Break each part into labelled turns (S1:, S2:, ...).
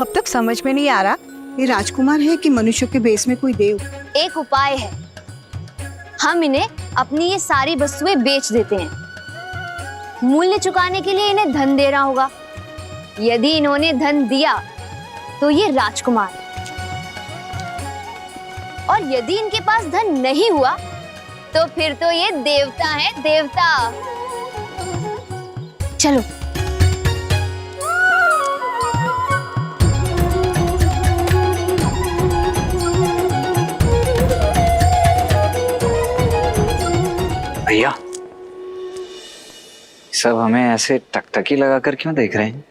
S1: अब तक समझ में नहीं आ रहा ये राजकुमार है कि मनुष्य के बेस में कोई देव।
S2: एक उपाय है, हम इन्हें अपनी ये सारी वस्तुएं बेच देते हैं। मूल्य चुकाने के लिए इन्हें धन देना होगा। यदि इन्होंने धन दिया तो ये राजकुमार, और यदि इनके पास धन नहीं हुआ तो फिर तो ये देवता है, देवता। चलो।
S3: भैया, सब हमें ऐसे टकटकी लगाकर क्यों देख रहे हैं?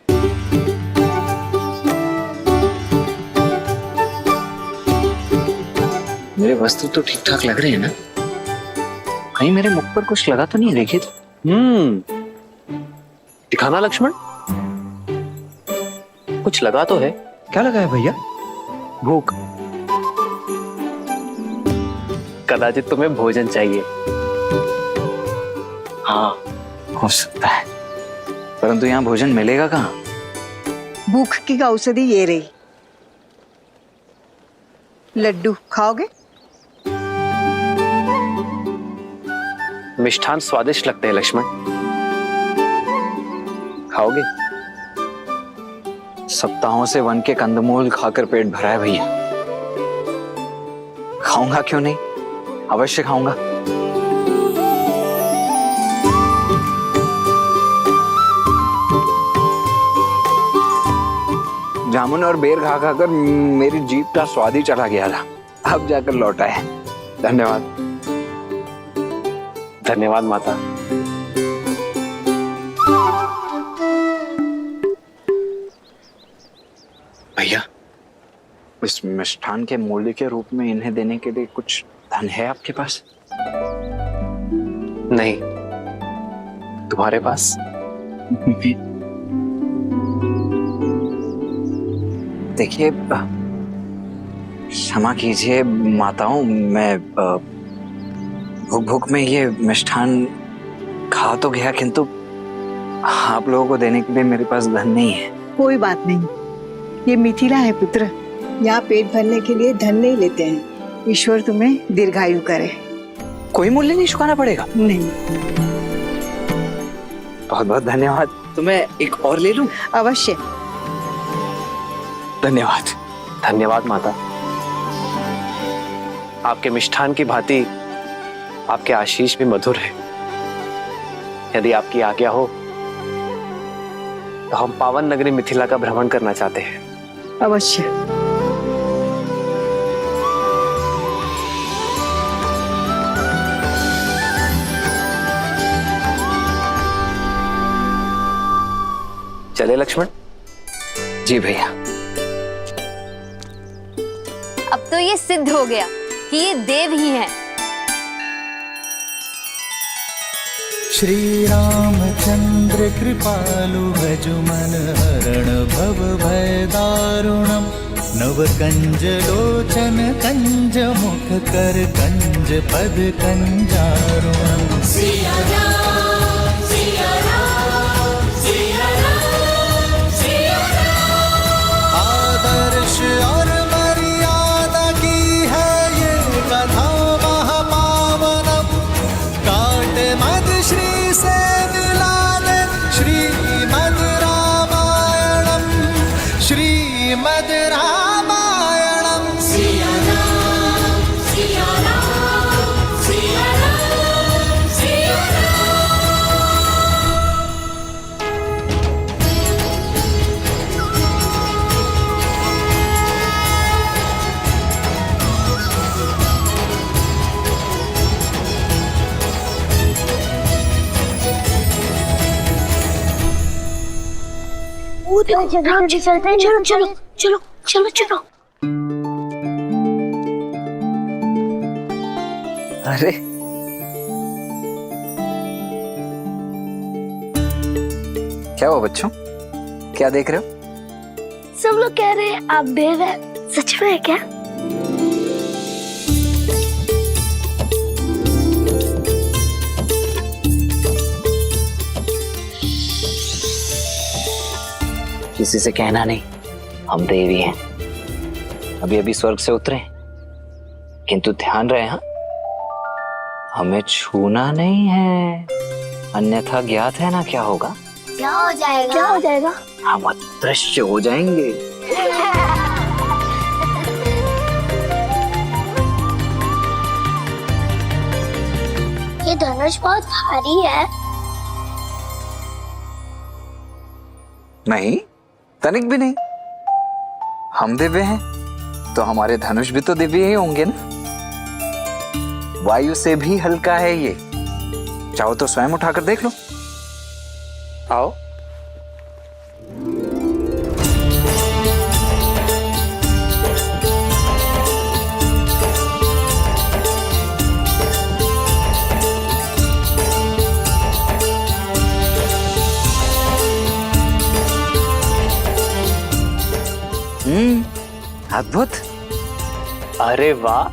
S3: मेरे वस्त्र तो ठीक ठाक लग रहे हैं ना? कहीं मेरे मुख पर कुछ लगा तो नहीं? देखिए तो।
S4: दिखाना लक्ष्मण, कुछ लगा तो है।
S3: क्या लगा है भैया?
S4: भूख। कदाचित तुम्हें भोजन चाहिए।
S3: हाँ, हो सकता है, परंतु यहाँ भोजन मिलेगा कहाँ?
S1: भूख की औषधि ये रही। लड्डू खाओगे?
S4: मिष्ठान स्वादिष्ट लगते हैं लक्ष्मण, खाओगे?
S3: सप्ताहों से वन के कंदमूल खाकर पेट भरा है भैया। खाऊंगा क्यों नहीं, अवश्य खाऊंगा। जामुन और बेर खा खाकर मेरी जीभ का स्वाद ही चला गया था, अब जाकर लौटा है। धन्यवाद।
S4: धन्यवाद माता।
S3: भैया, इस मिष्ठान के मूल्य के रूप में इन्हें देने के लिए कुछ धन है आपके पास?
S4: नहीं, तुम्हारे पास?
S3: देखिए, क्षमा कीजिए माताओं, मैं भूख भूख में ये मिष्ठान खा तो गया, किंतु आप लोगों को देने के लिए मेरे पास धन नहीं है।
S1: कोई बात नहीं, ये मिथिला है पुत्र, यहाँ पेट भरने के लिए धन नहीं लेते हैं। ईश्वर तुम्हें दीर्घायु करे।
S3: कोई मूल्य नहीं चुकाना पड़ेगा?
S1: नहीं।
S3: बहुत बहुत धन्यवाद। तो मैं एक और ले लूं?
S1: अवश्य।
S3: धन्यवाद।
S4: धन्यवाद माता। आपके मिष्ठान की भांति आपके आशीष भी मधुर है। यदि आपकी आज्ञा हो तो हम पावन नगरी मिथिला का भ्रमण करना चाहते हैं।
S1: अवश्य।
S4: चले लक्ष्मण?
S3: जी भैया।
S2: अब तो ये सिद्ध हो गया कि ये देव ही हैं।
S5: श्री रामचंद्र कृपालु भजुमन हरण भव भय दारुणम नव कंज लोचन कंज मुख कर कंज पद कंजारुणम। सिया राम, सिया राम, सिया राम, सिया राम। आदर्श और मर्यादा की है ये कथा महापावनम। काट मद श्री से मिला दे श्रीमद रामायणम, श्रीमद रामायणम। सिया राम, सिया राम, सिया राम, सिया
S6: राम जी चलते हैं, चलो चलो चलो चलो चलो।
S3: अरे क्या हुआ बच्चों, क्या देख रहे हो?
S6: सब लोग कह रहे हैं आप देव हैं, सच में है क्या?
S3: किसी से कहना नहीं, हम देवी हैं, अभी अभी स्वर्ग से उतरे, किंतु ध्यान रहे हाँ, हमें छूना नहीं है, अन्यथा ज्ञात है ना क्या होगा।
S6: क्या हो जाएगा? क्या हो जाएगा?
S3: हम अदृश्य हो जाएंगे।
S6: ये धनुष बहुत भारी है।
S3: नहीं, तनिक भी नहीं। हम दिव्य हैं तो हमारे धनुष भी तो दिव्य ही होंगे ना। वायु से भी हल्का है ये, चाहो तो स्वयं उठाकर देख लो।
S4: आओ।
S3: अद्भुत।
S4: अरे वाह,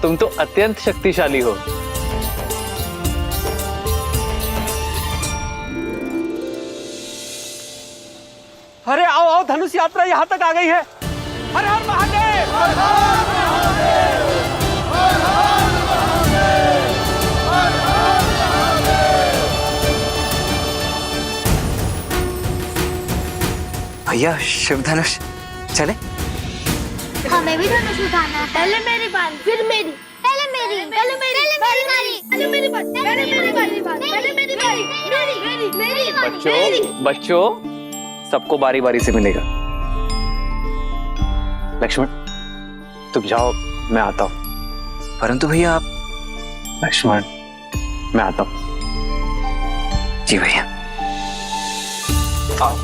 S4: तुम तो अत्यंत शक्तिशाली हो।
S7: अरे आओ आओ, धनुष यात्रा यहाँ तक आ गई है। हर हर महादेव, हर हर महादेव, हर हर महादेव, हर हर महादेव।
S3: भैया शिव धनुष चले।
S6: हमें भी धनुष उठाना है। पहले मेरी बारी, फिर मेरी, पहले मेरी, पहले मेरी, पहले मेरी, पहले मेरी बारी, पहले मेरी बारी, पहले मेरी बारी, मेरी बारी।
S4: बच्चों, सबको बारी बारी से मिलेगा। लक्ष्मण, तुम जाओ, मैं आता हूं।
S3: परंतु भैया आप।
S4: लक्ष्मण, मैं आता हूं।
S3: जी भैया।
S4: आओ।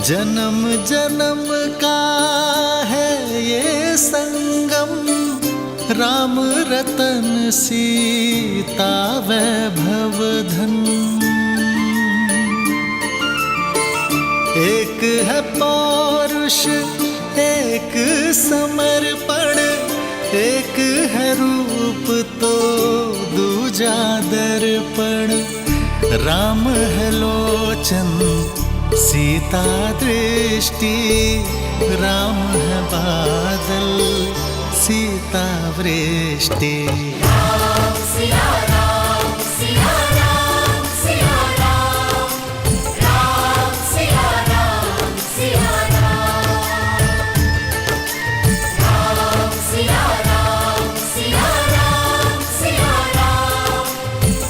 S5: जन्म जन्म का है ये संगम, राम रतन सीता वैभव धन। एक है पौरुष, एक समर्पण, एक है रूप तो दूजा दर्पण। राम है लोचन, सीता दृष्टि, राम है बादल, सीता वृष्टि।
S6: राम सिया राम, सिया राम, सिया राम, राम सिया राम, सिया राम, राम सिया राम, सिया राम, सिया राम,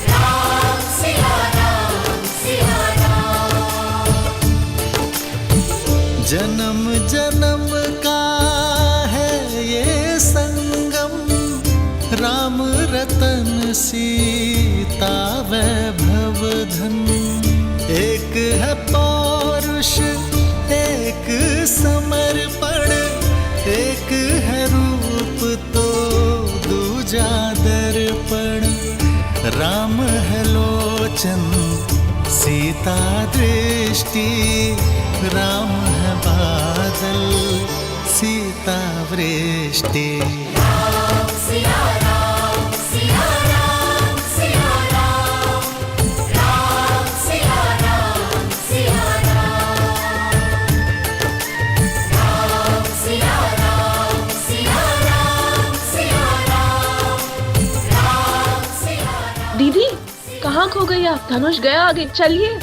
S6: राम सिया राम, सिया राम।
S5: जन्म जन्म का है ये संगम, राम रतन सीता वैभव धन। एक है पौरुष, एक समर्पण, एक है रूप तो दूजा चंद सीता दृष्टि, राम है बादल सीता वृष्टि।
S8: दीदी कहाँ खो गई आप? धनुष गया आगे, चलिए।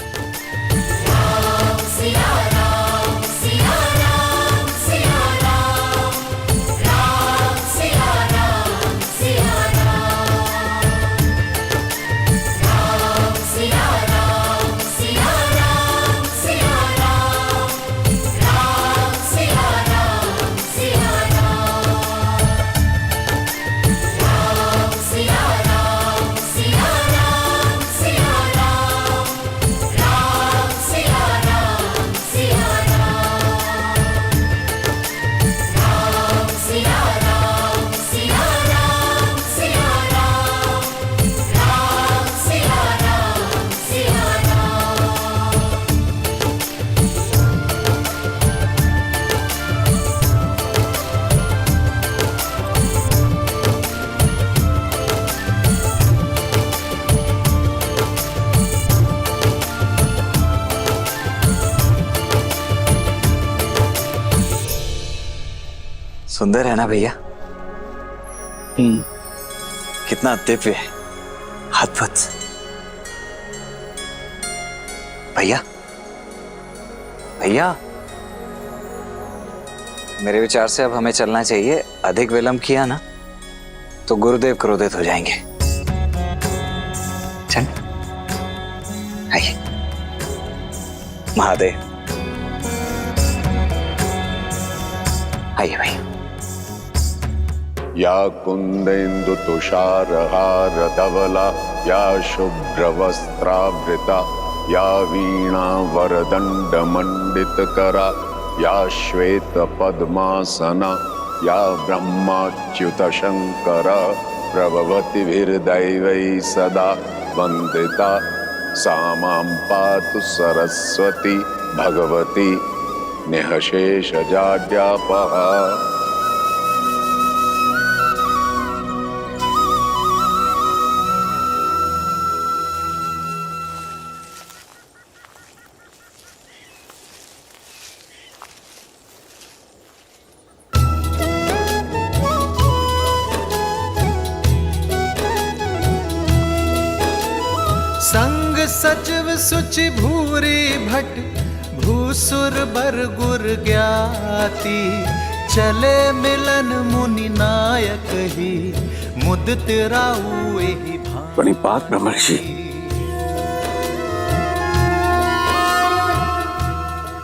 S3: सुंदर है ना भैया? कितना दिव्य है, अद्भुत। भैया भैया, मेरे विचार से अब हमें चलना चाहिए। अधिक विलंब किया ना तो गुरुदेव क्रोधित हो जाएंगे। चल आइए। महादेव, आइए भैया।
S9: या कुंदेन्दु तुषारहार धवला, या शुभ्रवस्त्रावृता, या वीणा वरदंड मंडितकरा, या श्वेत पद्मासना, या ब्रह्माच्युत शंकर प्रभवतिभिर्दैवै सदा वंदिता, सा मां पातु सरस्वती भगवती निःशेषजाड्यापहा।
S5: संग सचिव सुचि भूरी भट, भूसुर बर गुर ज्ञाति, चले मिलन मुनि नायक ही, मुदित राउ एहि भांति।
S9: प्रणिपात ब्रह्मर्षि।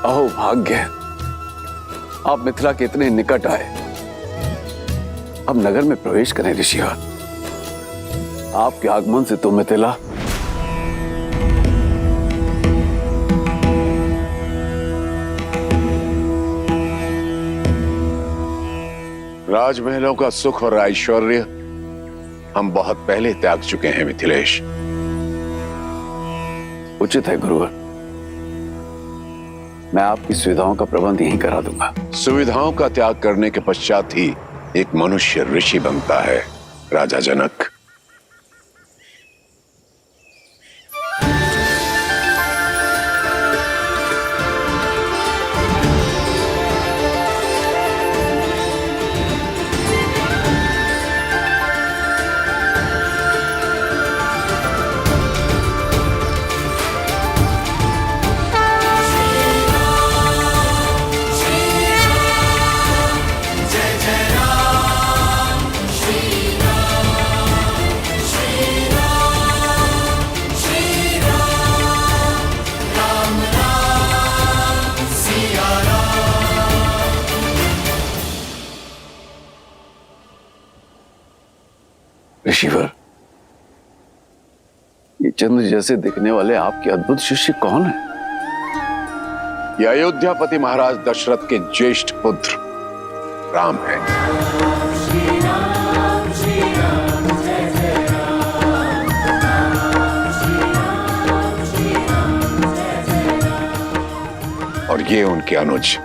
S10: अहो भाग्य, आप मिथिला के इतने निकट आए। अब नगर में प्रवेश करें ऋषिवर। आपके आगमन से तो मिथिला
S9: राजमहलों का सुख और ऐश्वर्य हम बहुत पहले त्याग चुके हैं मिथिलेश।
S10: उचित है गुरुवर, मैं आपकी सुविधाओं का प्रबंध यहीं करा दूंगा।
S9: सुविधाओं का त्याग करने के पश्चात ही एक मनुष्य ऋषि बनता है राजा जनक।
S10: ऋषिवर, ये चंद्र जैसे दिखने वाले आपके अद्भुत शिष्य कौन है?
S9: ये अयोध्यापति महाराज दशरथ के ज्येष्ठ पुत्र राम है। और ये उनके अनुज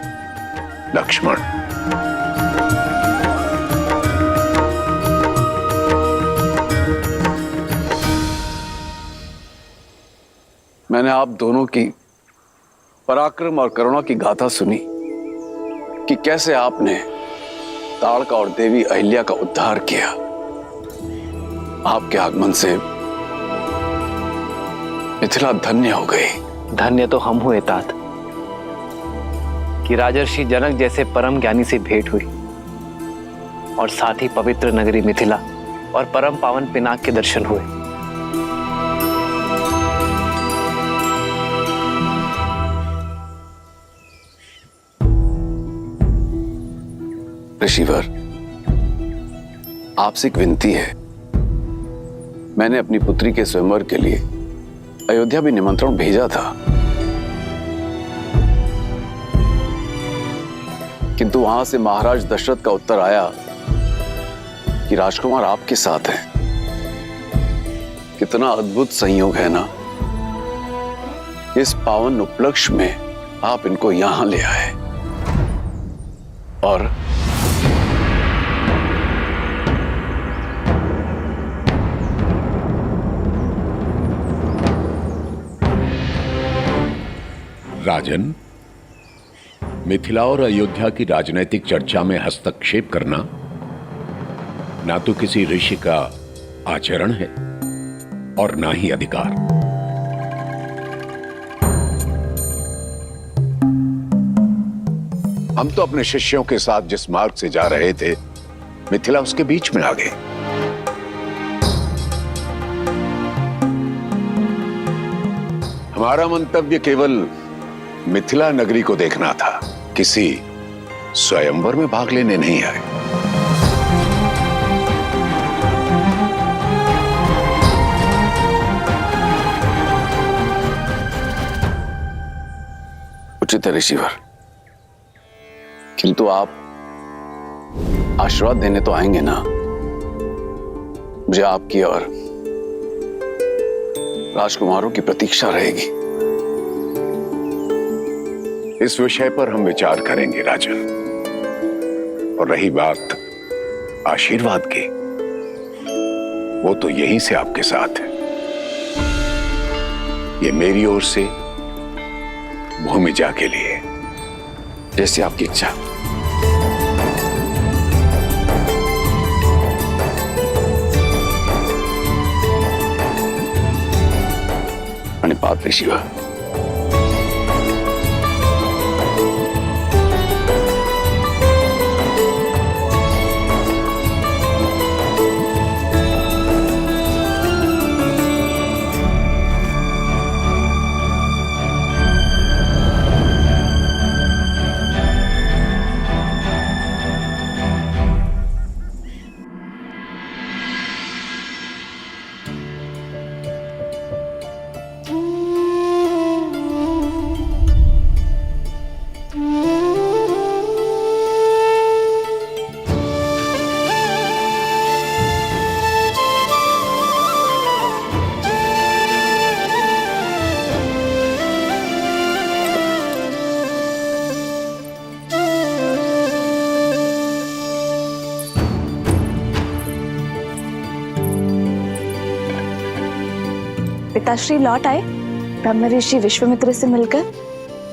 S9: लक्ष्मण।
S10: मैंने आप दोनों की पराक्रम और करुणा की गाथा सुनी कि कैसे आपने ताड़का और देवी अहिल्या का उद्धार किया। आपके आगमन से मिथिला धन्य हो गई।
S4: धन्य तो हम हुए तात कि राजर्षि जनक जैसे परम ज्ञानी से भेंट हुई और साथ ही पवित्र नगरी मिथिला और परम पावन पिनाक के दर्शन हुए।
S10: ऋषिवर, आपसे एक विनती है। मैंने अपनी पुत्री के स्वयंवर के लिए अयोध्या भी निमंत्रण भेजा था, किंतु वहां से महाराज दशरथ का उत्तर आया कि राजकुमार आपके साथ हैं। कितना अद्भुत संयोग है ना, इस पावन उपलक्ष्य में आप इनको यहां ले आए। और
S9: राजन, मिथिला और अयोध्या की राजनीतिक चर्चा में हस्तक्षेप करना ना तो किसी ऋषि का आचरण है और ना ही अधिकार। हम तो अपने शिष्यों के साथ जिस मार्ग से जा रहे थे, मिथिला उसके बीच में आ गई। हमारा मंतव्य केवल मिथिला नगरी को देखना था, किसी स्वयंवर में भाग लेने नहीं आए।
S10: उचित है ऋषिवर, किंतु आप आशीर्वाद देने तो आएंगे ना। मुझे आपकी और राजकुमारों की प्रतीक्षा रहेगी।
S9: इस विषय पर हम विचार करेंगे राजन। और रही बात आशीर्वाद की, वो तो यहीं से आपके साथ है। ये मेरी ओर से भूमिजा के लिए।
S10: जैसे आपकी इच्छा। प्रणिपात ऋषिवर।
S8: पिताश्री लौट आए ब्रह्म ऋषि विश्वामित्र से मिलकर?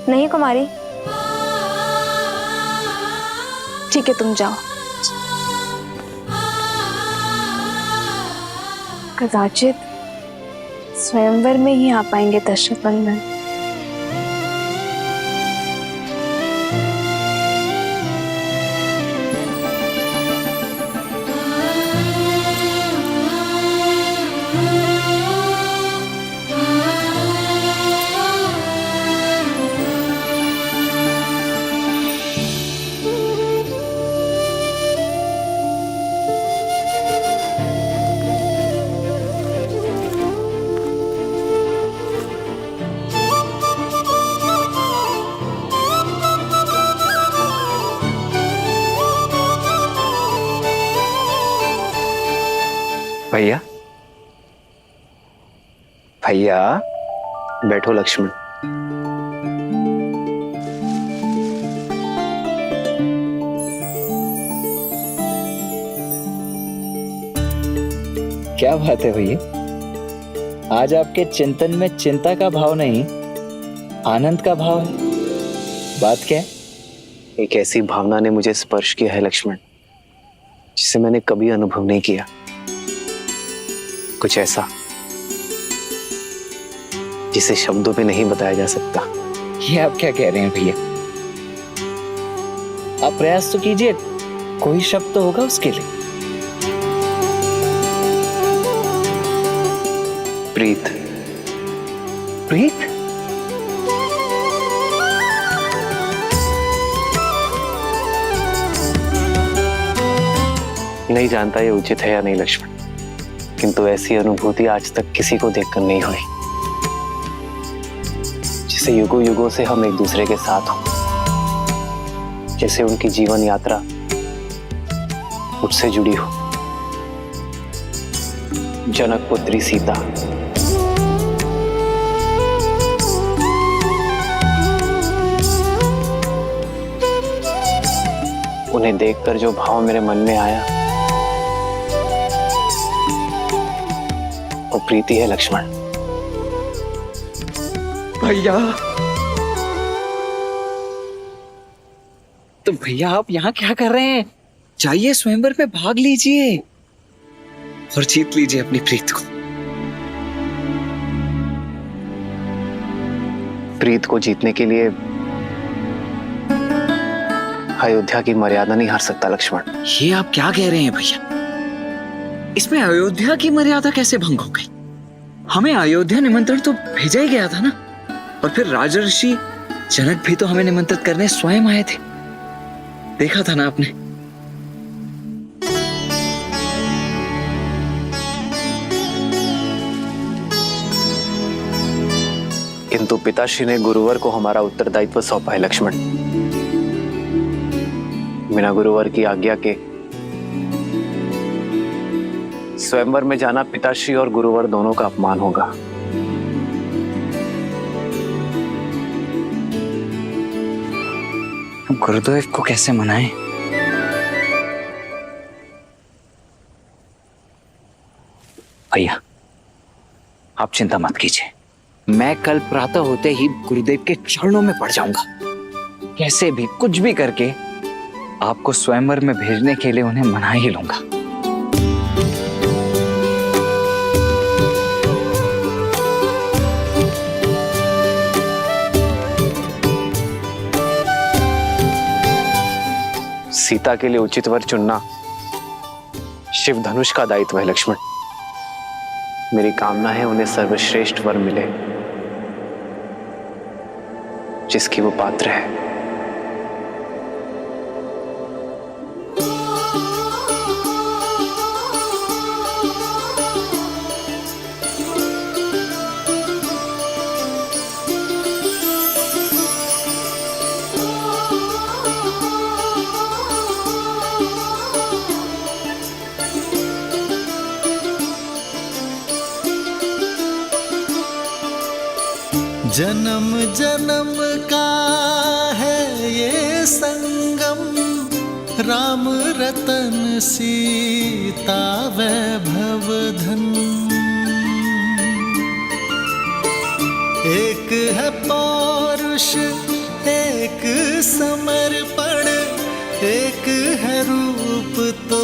S2: नहीं कुमारी।
S8: ठीक है, तुम जाओ। कदाचित स्वयंवर में ही आ पाएंगे दशरथ नंदन।
S4: भैया, भैया बैठो। लक्ष्मण,
S3: क्या बात है भैया, आज आपके चिंतन में चिंता का भाव नहीं, आनंद का भाव है। बात क्या है?
S4: एक ऐसी भावना ने मुझे स्पर्श किया है लक्ष्मण, जिसे मैंने कभी अनुभव नहीं किया। कुछ ऐसा जिसे शब्दों में नहीं बताया जा सकता।
S3: ये आप क्या कह रहे हैं भैया? आप प्रयास तो कीजिए, कोई शब्द तो होगा उसके लिए।
S4: प्रीत।
S3: प्रीत?
S4: नहीं जानता ये उचित है या नहीं लक्ष्मण, किंतु ऐसी अनुभूति आज तक किसी को देखकर नहीं हुई, जिसे युगों युगों से हम एक दूसरे के साथ हों, जैसे उनकी जीवन यात्रा मुझसे जुड़ी हो। जनक पुत्री सीता, उन्हें देखकर जो भाव मेरे मन में आया वो प्रीति है लक्ष्मण।
S3: भैया, तो भैया आप यहाँ क्या कर रहे हैं? जाइए स्वयंवर में भाग लीजिए और जीत लीजिए अपनी प्रीत को।
S4: प्रीत को जीतने के लिए अयोध्या की मर्यादा नहीं हार सकता लक्ष्मण।
S3: ये आप क्या कह रहे हैं भैया? इसमें अयोध्या की मर्यादा कैसे भंग हो गई? हमें अयोध्या निमंत्रण तो भेजा ही गया था ना, और फिर राजर्षि जनक भी तो हमें निमंत्रित करने स्वयं आए थे, देखा था ना आपने।
S4: किंतु पिताश्री ने गुरुवर को हमारा उत्तरदायित्व सौंपा है लक्ष्मण। बिना गुरुवर की आज्ञा के स्वयंवर में जाना पिताश्री और गुरुवर दोनों का अपमान होगा।
S3: गुरुदेव को कैसे मनाएं? भैया आप चिंता मत कीजिए, मैं कल प्रातः होते ही गुरुदेव के चरणों में पड़ जाऊंगा। कैसे भी कुछ भी करके आपको स्वयंवर में भेजने के लिए उन्हें मना ही लूंगा।
S4: सीता के लिए उचित वर चुनना शिव धनुष का दायित्व है लक्ष्मण। मेरी कामना है उन्हें सर्वश्रेष्ठ वर मिले जिसकी वो पात्र है।
S5: जन्म जन्म का है ये संगम, राम रतन सीता वैभव धन। एक है पौरुष एक समर्पण, एक है रूप तो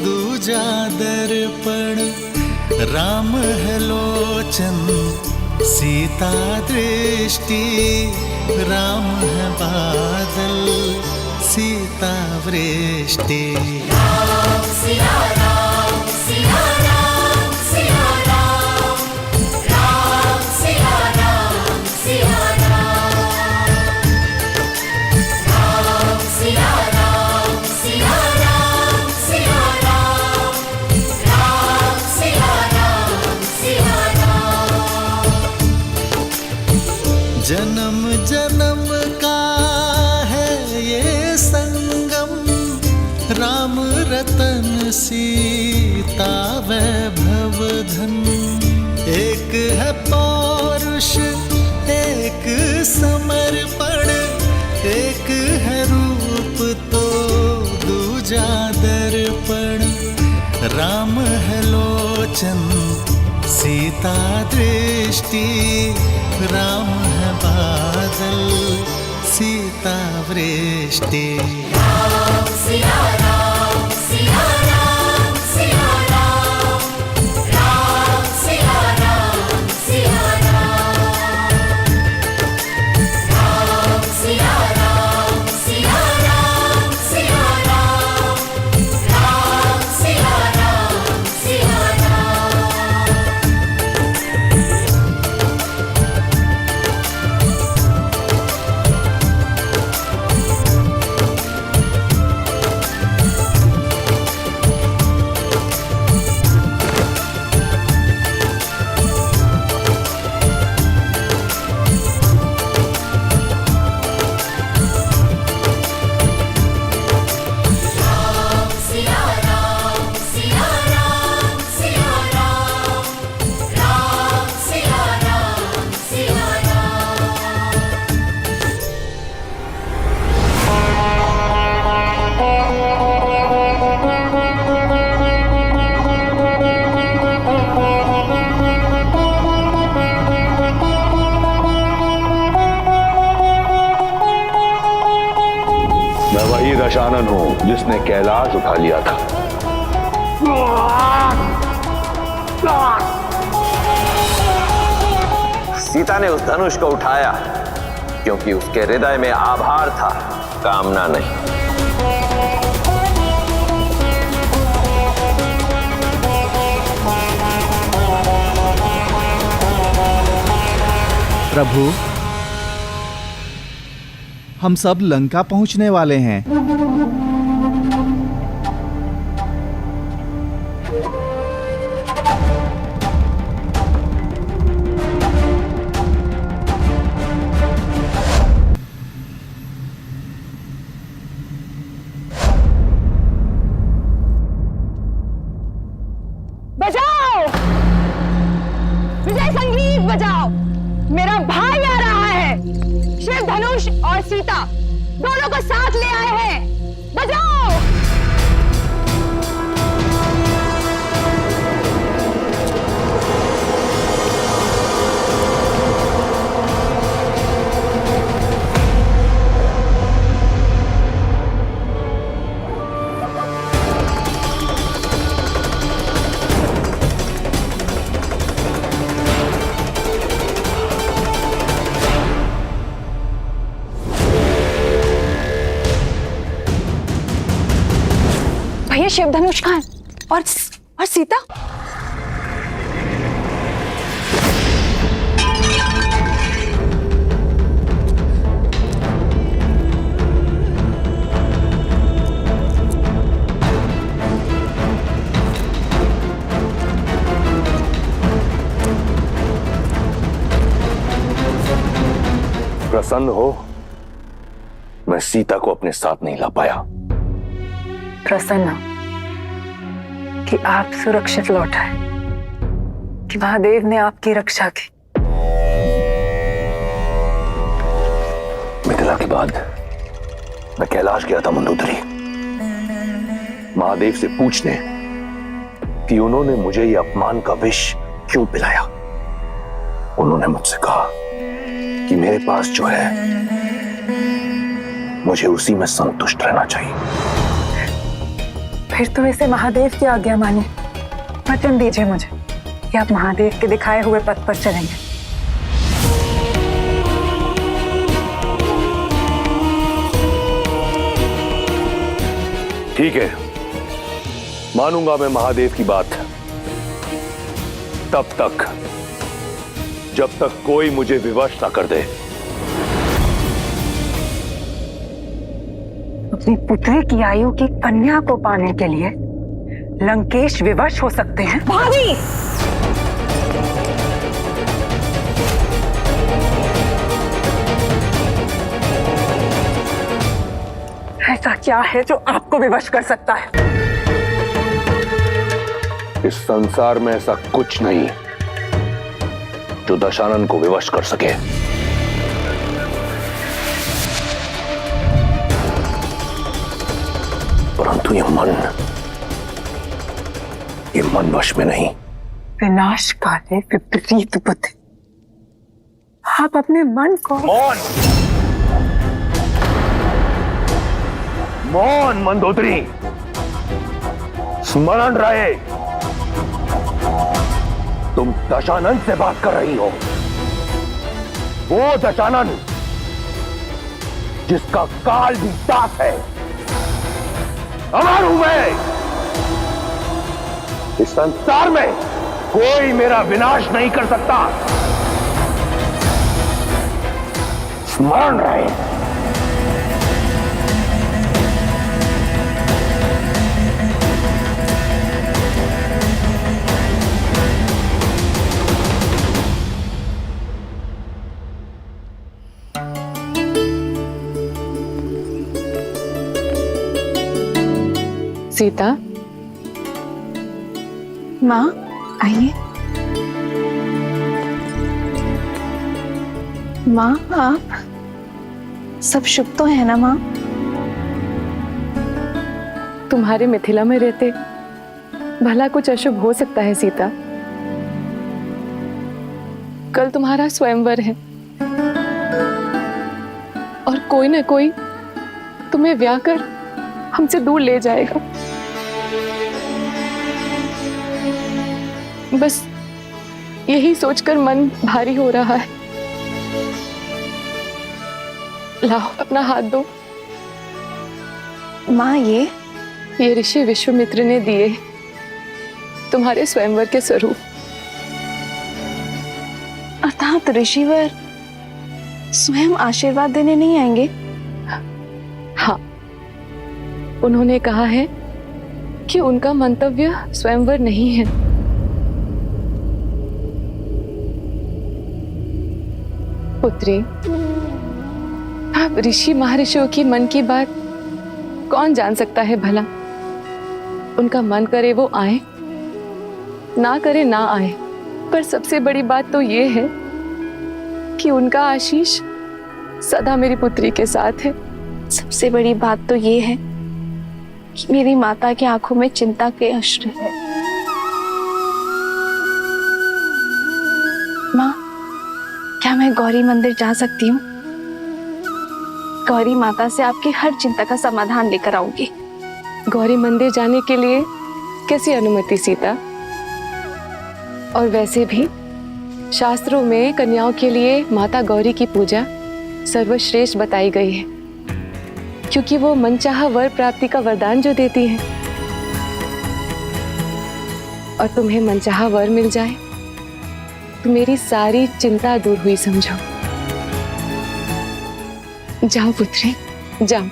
S5: दूजा दर्पण। राम है लोचन सीता दृष्टि, राम है बादल सीता वृष्टि।
S6: राम सिया राम सिया राम सिया राम, राम सिया राम सिया राम, राम सिया राम सिया राम सिया राम, राम सिया राम सिया राम।
S5: जन्म जन्म का है ये संगम, राम रतन सीता वैभव धन। एक है पौरुष एक समर्पण, एक है रूप तो दूजा दर्पण। राम है लोचन सीता दृष्टि, राम है बादल सीता वृष्टि।
S6: राम सिया राम सिया राम सिया राम, राम सिया राम सिया राम, राम सिया राम सिया राम सिया राम, राम सिया राम सिया राम।
S10: मैं वही दशानन हूं जिसने कैलाश उठा लिया था।
S11: सीता ने उस धनुष को उठाया क्योंकि उसके हृदय में आभार था, कामना नहीं।
S12: प्रभु, हम सब लंका पहुंचने वाले हैं।
S8: बजाओ, विजय संगीत बजाओ, मेरा भाई आ रहा है। शिव धनुष और सीता दोनों को साथ ले आए हैं, बजाओ। भैया शिव धनुष कहाँ है? और सीता?
S10: प्रसन्न हो, मैं सीता को अपने साथ नहीं ला पाया।
S8: प्रसन्न कि आप सुरक्षित लौट आए, कि महादेव ने आपकी रक्षा की।
S10: मिथिला के बाद मैं कैलाश गया था मंदोदरी, महादेव से पूछने कि उन्होंने मुझे ये अपमान का विष क्यों पिलाया। उन्होंने मुझसे कहा कि मेरे पास जो है मुझे उसी में संतुष्ट रहना चाहिए।
S8: फिर तो इसे महादेव की आज्ञा मानिए। वचन दीजिए मुझे कि आप महादेव के दिखाए हुए पथ पर चलेंगे।
S10: ठीक है, मानूंगा मैं महादेव की बात, तब तक जब तक कोई मुझे विवश ना कर दे।
S8: अपनी पुत्री की आयु की कन्या को पाने के लिए लंकेश विवश हो सकते हैं। भाभी! ऐसा क्या है जो आपको विवश कर सकता है?
S10: इस संसार में ऐसा कुछ नहीं जो दशानन को विवश कर सके। परंतु यह मन
S11: आपके मन वश में नहीं।
S8: विनाशकारी विपरीत बुद्धि, आप अपने मन को
S11: मौन, मौन मंदोदरी। स्मरण रहे, तुम दशानन से बात कर रही हो। वो दशानन जिसका काल भी दास है। अमर हूं मैं। इस संसार में कोई मेरा विनाश नहीं कर सकता। स्मरण रहे।
S8: सीता, माँ आइए। माँ, आप सब शुभ तो है ना माँ? तुम्हारे मिथिला में रहते भला कुछ अशुभ हो सकता है सीता? कल तुम्हारा स्वयंवर है और कोई न कोई तुम्हें ब्याह कर हमसे दूर ले जाएगा। बस यही सोचकर मन भारी हो रहा है। लाओ अपना हाथ दो। माँ, ये ऋषि विश्वामित्र ने दिए तुम्हारे स्वयंवर के स्वरूप। अर्थात ऋषिवर स्वयं आशीर्वाद देने नहीं आएंगे? हाँ, उन्होंने कहा है कि उनका मंतव्य स्वयंवर नहीं है। पुत्री, अब ऋषि महर्षियों की मन की बात कौन जान सकता है भला? उनका मन करे वो आए, ना करे ना आए। पर सबसे बड़ी बात तो ये है कि उनका आशीष सदा मेरी पुत्री के साथ है। सबसे बड़ी बात तो ये है कि मेरी माता की आंखों में चिंता के अश्रु है। माँ, क्या मैं गौरी मंदिर जा सकती हूँ? गौरी माता से आपकी हर चिंता का समाधान लेकर आऊंगी। गौरी मंदिर जाने के लिए कैसी अनुमति सीता? और वैसे भी शास्त्रों में कन्याओं के लिए माता गौरी की पूजा सर्वश्रेष्ठ बताई गई है, क्योंकि वो मनचाहा वर प्राप्ति का वरदान जो देती है। और तुम्हें मनचाहा वर मिल जाए तो मेरी सारी चिंता दूर हुई समझो। जाओ पुत्री, जाओ।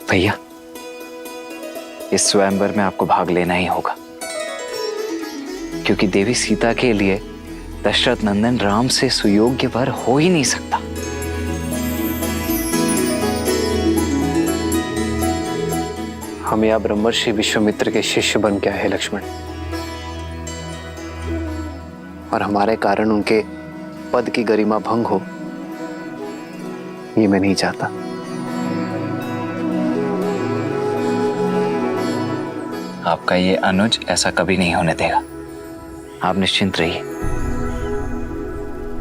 S3: भैया, इस स्वयंवर में आपको भाग लेना ही होगा, क्योंकि देवी सीता के लिए दशरथ नंदन राम से सुयोग्य वर हो ही नहीं सकता।
S4: हम यहाँ ब्रह्मर्षि विश्वामित्र के शिष्य बन के आए लक्ष्मण, और हमारे कारण उनके पद की गरिमा भंग हो, ये मैं नहीं चाहता।
S3: आपका ये अनुज ऐसा कभी नहीं होने देगा। आप निश्चिंत रहिए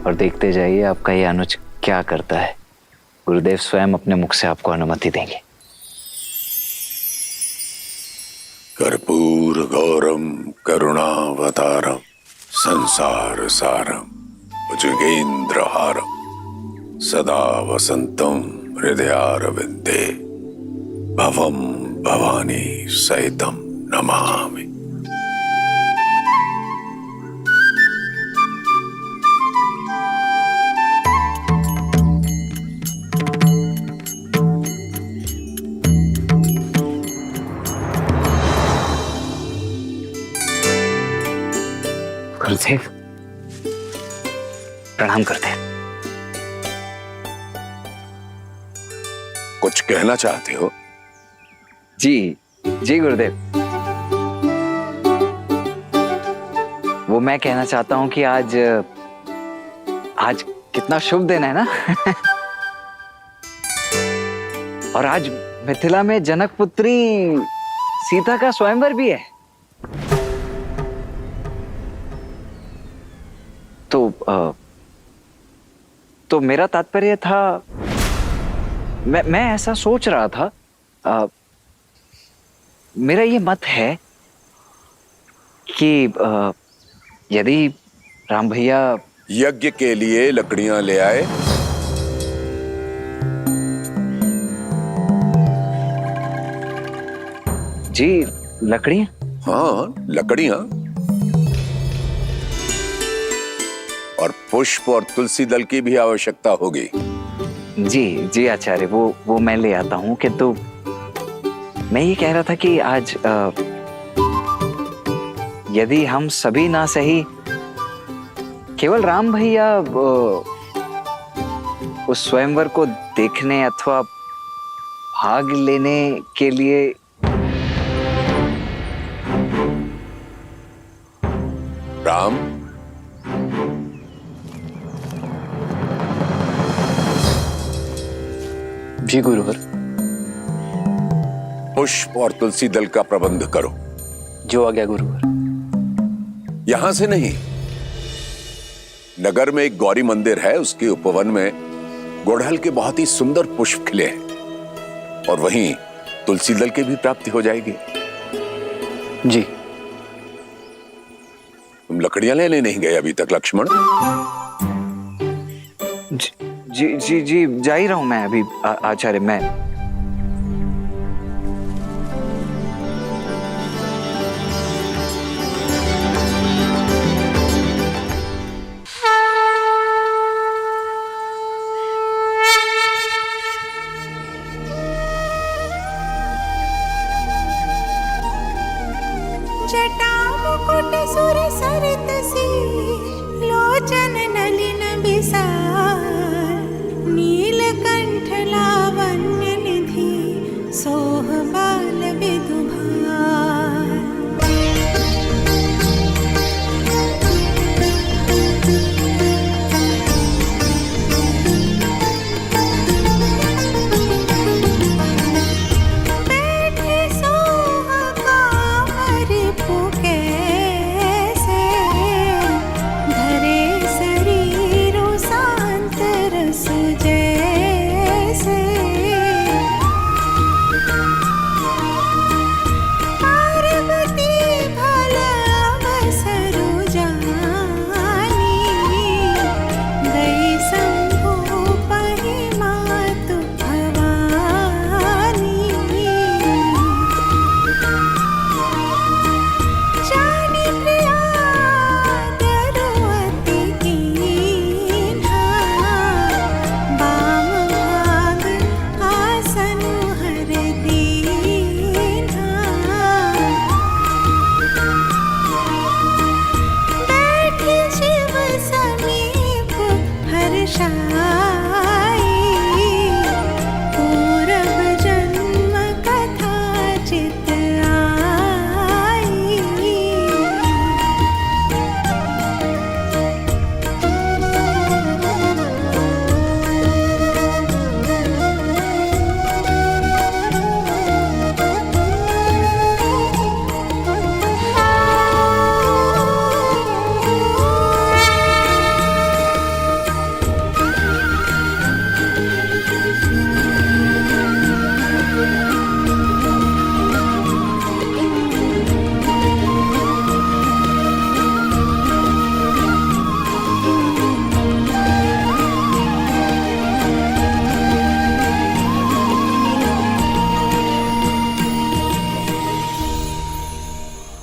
S3: और देखते जाइए आपका ये अनुज क्या करता है। गुरुदेव स्वयं अपने मुख से आपको अनुमति देंगे।
S9: कर्पूर गौरम करुणावतारम संसार सारम भुजगेंद्र हारम सदा वसंतम हृदयारविंदे भवम भवानी सहितम नमामि।
S4: गुरुदेव प्रणाम करते हैं।
S9: कुछ कहना चाहते हो?
S3: जी जी गुरुदेव, वो मैं कहना चाहता हूँ कि आज कितना शुभ दिन है ना। और आज मिथिला में जनक पुत्री सीता का स्वयंवर भी है। तो मेरा तात्पर्य था, मैं ऐसा सोच रहा था, मेरा ये मत है कि यदि राम भैया
S9: यज्ञ के लिए लकड़ियां ले आए।
S3: जी लकड़ियां?
S9: हाँ लकड़ियां, और पुष्प और तुलसी दल की भी आवश्यकता होगी।
S3: जी जी आचार्य, वो मैं ले आता हूँ। किंतु मैं ये कह रहा था कि आज यदि हम सभी ना सही, केवल राम भैया उस स्वयंवर को देखने अथवा भाग लेने के लिए
S9: राम,
S4: जी गुरुवर।
S9: पुष्प और तुलसी दल का प्रबंध करो।
S4: जो आ गया गुरुवर।
S9: यहां से नहीं, नगर में एक गौरी मंदिर है, उसके उपवन में गुड़हल के बहुत ही सुंदर पुष्प खिले हैं, और वहीं तुलसी दल की भी प्राप्ति हो जाएगी।
S4: जी।
S9: तुम लकड़ियां लेने नहीं गए अभी तक लक्ष्मण?
S3: जी जी जी जा ही रहा हूं मैं अभी आचार्य। मैं
S6: जटा मुकुट सुर सरित सी, लोचन नलिन बिसार, नीलकंठ लावण्य निधि, सोह बाल विदुभार। बैठे सोह कामर पुकैसे, धरे शरीरो शांत रस जैसे। पार्वती भल अवसरु जानी, गई शंभु पहि मातु भवानी। जानी प्रिया दरुअति कीन्हा, बाम भाग आसनु हर दीन्हा। बैठी शिव समीप हर्षाई, पूरब जन्म कथा चित आई।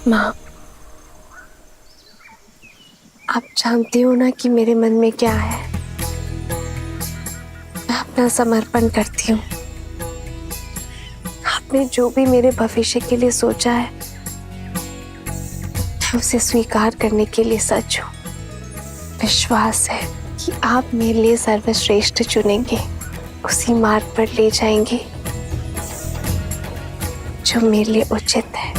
S13: माँ, आप जानती हो ना कि मेरे मन में क्या है। मैं अपना समर्पण करती हूँ। आपने जो भी मेरे भविष्य के लिए सोचा है, मैं उसे स्वीकार करने के लिए सच हूँ। विश्वास है कि आप मेरे लिए सर्वश्रेष्ठ चुनेंगे, उसी मार्ग पर ले जाएंगे जो मेरे लिए उचित है।